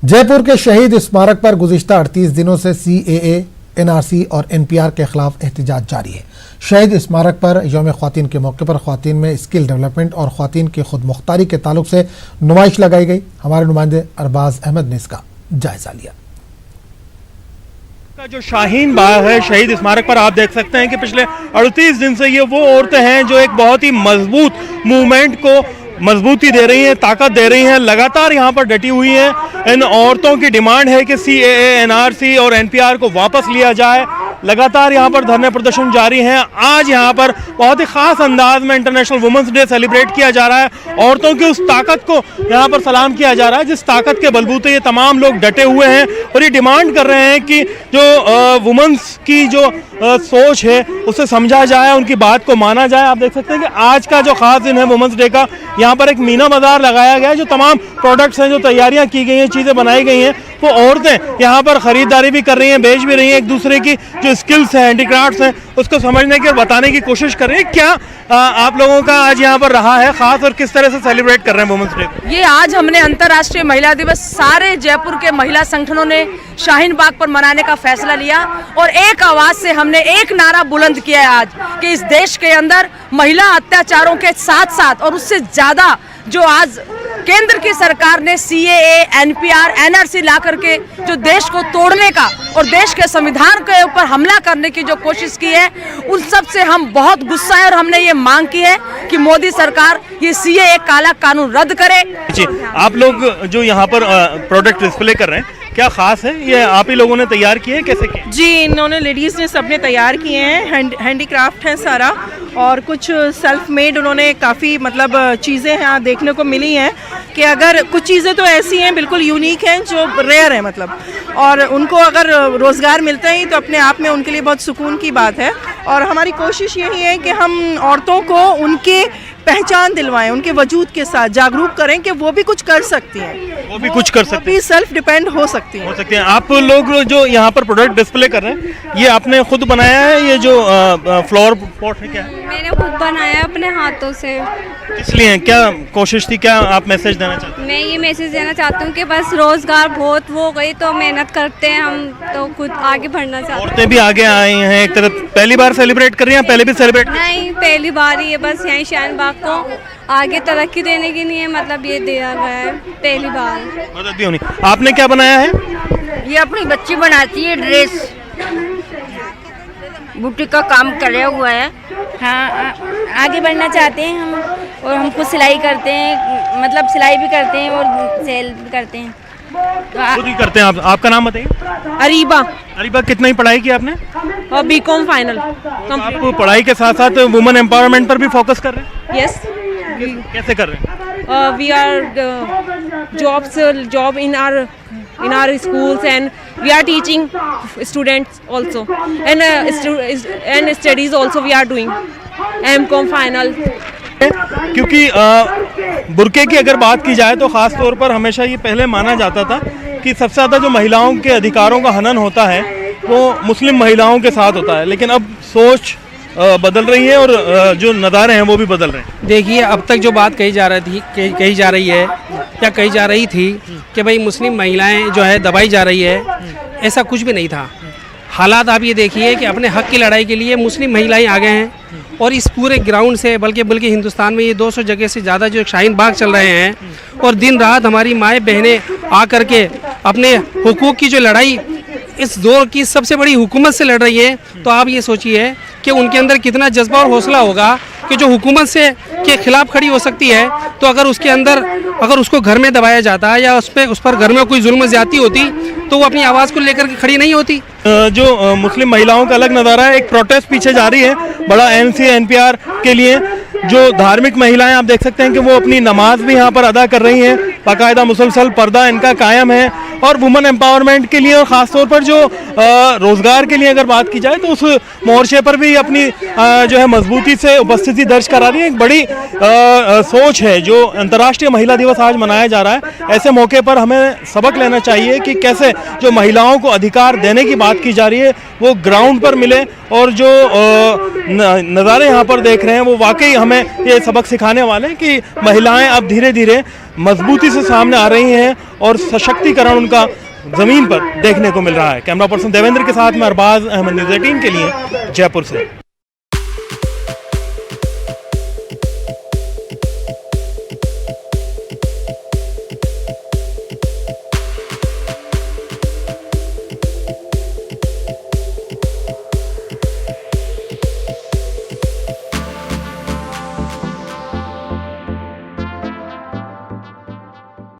जयपुर के शहीद स्मारक पर गुज़िश्ता 38 दिनों से CAA, NRC और NPR के खिलाफ एहतजाज जारी है। शहीद स्मारक पर यौम ख्वातीन के मौके पर ख्वातीन में स्किल डेवलपमेंट और ख्वातीन की खुद मुख्तारी के ताल्लुक से नुमाइश लगाई गई। हमारे नुमाइंदे अरबाज अहमद ने इसका जायजा लिया। का जो शाहीन बाग है शहीद स्मारक पर, आप देख सकते हैं कि पिछले 38 दिन से ये वो औरतें हैं जो एक बहुत ही मजबूत मूवमेंट को मजबूती दे रही हैं, ताकत दे रही हैं, लगातार यहाँ पर डटी हुई हैं। इन औरतों की डिमांड है कि CAA, NRC और NPR को वापस लिया जाए। लगातार यहाँ पर धरने प्रदर्शन जारी हैं। आज यहाँ पर बहुत ही खास अंदाज में इंटरनेशनल वुमेंस डे सेलिब्रेट किया जा रहा है। औरतों की उस ताकत को यहाँ पर सलाम किया जा रहा है जिस ताकत के बलबूते ये तमाम लोग डटे हुए हैं और ये डिमांड कर रहे हैं कि जो वुमेंस की जो सोच है उसे समझा जाए, उनकी बात को माना जाए। आप देख सकते हैं कि आज का जो खास दिन है वुमेंस डे का, यहाँ पर एक मीना बाजार लगाया गया है। जो तमाम प्रोडक्ट्स हैं, जो तैयारियां की गई हैं, चीज़ें बनाई गई हैं, वो औरतें यहाँ पर ख़रीदारी भी कर रही हैं, बेच भी रही हैं। एक दूसरे की जो स्किल्स हैं, हैंडीक्राफ्ट्स हैं, उसको समझने की और बताने की कोशिश कर रही हैं। क्या आप लोगों का आज यहाँ पर रहा है खास और किस तरह से सेलिब्रेट कर रहे हैं वुमेंस डे? ये आज हमने अंतर्राष्ट्रीय महिला दिवस सारे जयपुर के महिला संगठनों ने शाहीन बाग पर मनाने का फैसला लिया और एक आवाज़ से हमने एक नारा बुलंद किया है आज कि इस देश के अंदर महिला अत्याचारों के साथ साथ और उससे ज़्यादा जो आज केंद्र की सरकार ने CAA, NPR, NRC ला करके जो देश को तोड़ने का और देश के संविधान के ऊपर हमला करने की जो कोशिश की है, उन सब से हम बहुत गुस्सा है और हमने ये मांग की है कि मोदी सरकार ये CAA काला कानून रद्द करे। जी, आप लोग जो यहाँ पर प्रोडक्ट डिस्प्ले कर रहे हैं, क्या खास है? ये आप ही लोगों ने तैयार किए हैं, कैसे किए? जी, इन्होंने लेडीज़ ने सबने तैयार किए हैं। हैंडीक्राफ्ट है सारा और कुछ सेल्फ मेड उन्होंने काफ़ी मतलब चीज़ें यहाँ देखने को मिली हैं कि अगर कुछ चीज़ें तो ऐसी हैं बिल्कुल यूनिक हैं जो रेयर है मतलब, और उनको अगर रोज़गार मिलता ही तो अपने आप में उनके लिए बहुत सुकून की बात है। और हमारी कोशिश यही है कि हम औरतों को उनके पहचान दिलवाएं, उनके वजूद के साथ जागरूक करें कि वो भी कुछ कर सकती हैं, वो भी कुछ कर सकते हैं, सेल्फ डिपेंड हो सकती हैं। आप लोग जो यहाँ पर प्रोडक्ट डिस्प्ले कर रहे हैं, ये आपने खुद बनाया है? ये जो फ्लावर पॉट है, क्या है? मैंने खुद बनाया अपने हाथों से। इसलिए क्या कोशिश थी, क्या आप मैसेज देना चाहते हैं? मैं ये मैसेज देना चाहती हूँ कि बस रोजगार बहुत हो गई तो मेहनत करते हैं हम तो खुद आगे बढ़ना चाहते हैं। औरतें भी आगे आई हैं, एक तरफ पहली बार सेलिब्रेट कर रही हैं, पहले भी सेलिब्रेट? नहीं, पहली बार ही है, बस यहीं शाहीन बाग को आगे तरक्की देने के लिए मतलब ये दिया गया है, पहली बार। मदद भी होनी। आपने क्या बनाया है? ये अपनी बच्ची बनाती है ड्रेस, बुटीक का काम करे हुआ है। हाँ, आगे बढ़ना चाहते हैं हम और हम खुद सिलाई करते हैं, मतलब सिलाई भी करते हैं और सेल भी करते हैं। खुद ही करते हैं आप? आपका नाम बताइए। अरीबा, कितना ही पढ़ाई की आपने? BCom final. आप पढ़ाई के साथ साथ वुमेन एम्पावरमेंट पर भी फोकस कर रहे हैं? यस। कैसे कर रहे हैं? We are job in our schools and we are teaching students also and studies also we are doing MCom final। क्योंकि बुर्के की अगर बात की जाए तो ख़ास तौर पर हमेशा ये पहले माना जाता था कि सबसे ज़्यादा जो महिलाओं के अधिकारों का हनन होता है वो मुस्लिम महिलाओं के साथ होता है, लेकिन अब सोच बदल रही है और जो नज़ारे हैं वो भी बदल रहे हैं। देखिए, अब तक जो बात कही जा रही है या कही जा रही थी कि भाई मुस्लिम महिलाएं जो है दबाई जा रही है, ऐसा कुछ भी नहीं था। हालात आप ये देखिए कि अपने हक की लड़ाई के लिए मुस्लिम महिलाएं आ गए हैं और इस पूरे ग्राउंड से बल्कि हिंदुस्तान में ये 200 जगह से ज़्यादा जो शाहीन बाग चल रहे हैं और दिन रात हमारी माएँ बहनें आ करके अपने हुकूक की जो लड़ाई इस दौर की सबसे बड़ी हुकूमत से लड़ रही है, तो आप ये सोचिए कि उनके अंदर कितना जज्बा और हौसला होगा कि जो हुकूमत से के खिलाफ खड़ी हो सकती है, तो अगर उसके अंदर अगर उसको घर में दबाया जाता है या उस पर घर में कोई जुल्म ज़्यादती होती तो वो अपनी आवाज़ को लेकर के खड़ी नहीं होती। जो मुस्लिम महिलाओं का अलग नज़ारा है, एक प्रोटेस्ट पीछे जारी है बड़ा NC NPR के लिए। जो धार्मिक महिलाएं आप देख सकते हैं कि वो अपनी नमाज भी यहाँ पर अदा कर रही हैं, बाकायदा मुसलसल पर्दा इनका कायम है। और वुमेन एम्पावरमेंट के लिए और ख़ास तौर पर जो रोज़गार के लिए अगर बात की जाए तो उस मोर्चे पर भी अपनी जो है मजबूती से उपस्थिति दर्ज करा रही है। एक बड़ी सोच है जो अंतर्राष्ट्रीय महिला दिवस आज मनाया जा रहा है। ऐसे मौके पर हमें सबक लेना चाहिए कि कैसे जो महिलाओं को अधिकार देने की बात की जा रही है, वो ग्राउंड पर मिले और जो नज़ारे यहाँ पर देख रहे हैं वो वाकई हमें ये सबक सिखाने वाले हैं कि महिलाएं अब धीरे धीरे मजबूती से सामने आ रही हैं और सशक्तिकरण उनका ज़मीन पर देखने को मिल रहा है। कैमरा पर्सन देवेंद्र के साथ में अरबाज अहमद, न्यूज़ 18 के लिए जयपुर से।